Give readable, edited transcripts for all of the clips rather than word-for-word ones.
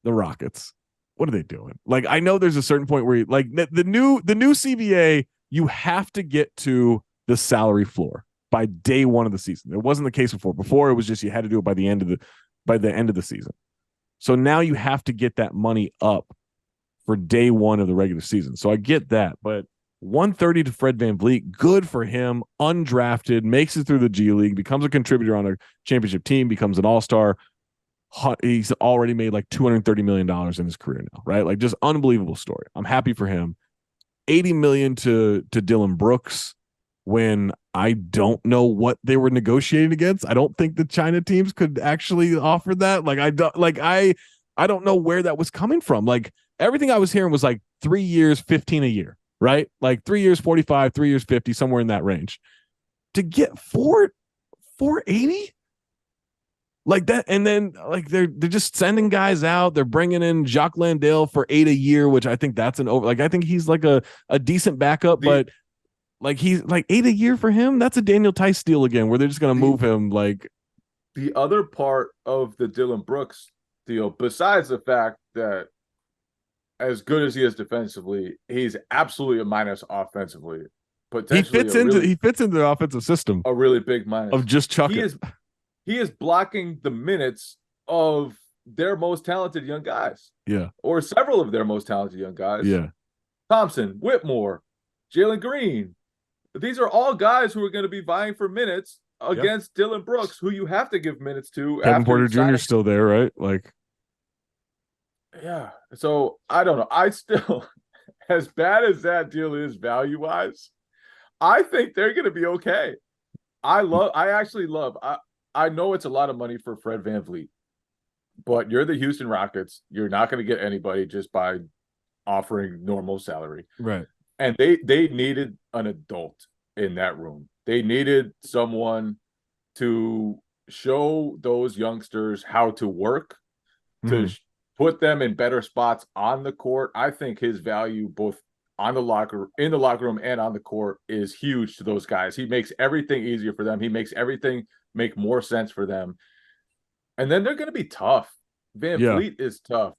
The Rockets. What are they doing? Like, I know there's a certain point where like the new CBA, you have to get to the salary floor by day one of the season. It wasn't the case before. Before it was just you had to do it by the end of the season. So now you have to get that money up for day one of the regular season. So I get that, but 130 to Fred VanVleet, good for him, undrafted, makes it through the G League, becomes a contributor on a championship team, becomes an all-star. He's already made like $230 million in his career now, right? Like, just unbelievable story. I'm happy for him. 80 million to Dylan Brooks, when I don't know what they were negotiating against. I don't think the China teams could actually offer that. I don't know where that was coming from. Like, everything I was hearing was like 3 years, 15 a year, right? Like 3 years, 45, 3 years, 50, somewhere in that range. To get 480 like that, and then like they're just sending guys out. They're bringing in Jacques Landale for 8 a year, which I think that's an over. Like, I think he's like a decent backup, but like he's like 8 a year for him. That's a Daniel Tice deal again, where they're just gonna move him. Like, the other part of the Dylan Brooks deal, besides the fact that as good as he is defensively, he's absolutely a minus offensively. Potentially he fits into the offensive system a really big minus. of just chuck He it. is he is blocking the minutes of their most talented young guys, Yeah, or several of their most talented young guys. yeah. Thompson, Whitmore, Jalen Green. These are all guys who are going to be vying for minutes against Dylan Brooks, who you have to give minutes to Kevin after Porter Jr. signing. is still there, right? Like, Yeah. So I don't know. I still, as bad as that deal is value wise, I think they're going to be okay. I actually love, I know it's a lot of money for Fred VanVleet, but you're the Houston Rockets. You're not going to get anybody just by offering normal salary. right. And they needed an adult in that room. They needed someone to show those youngsters how to work, to put them in better spots on the court. I think his value both in the locker room and on the court is huge to those guys. He makes everything easier for them. He makes everything make more sense for them. And then they're going to be tough. Van Yeah. Vliet is tough.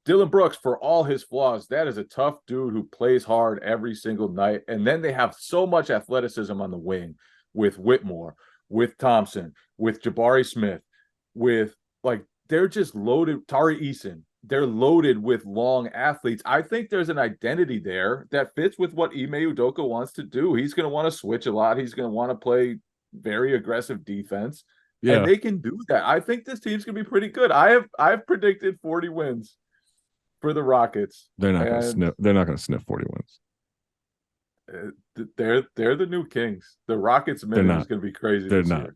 Dylan Brooks, for all his flaws, that is a tough dude who plays hard every single night. And then they have so much athleticism on the wing with Whitmore, with Thompson, with Jabari Smith, with like they're just loaded. Tari Eason, they're loaded with long athletes. I think there's an identity there that fits with what Ime Udoka wants to do. He's going to want to switch a lot. He's going to want to play very aggressive defense. And Yeah. they can do that. I think this team's going to be pretty good. I've predicted 40 wins for the Rockets. They're not going to sniff. They're not going to sniff 40 wins. They're the new Kings. The Rockets minute is going to be crazy They're this not. year.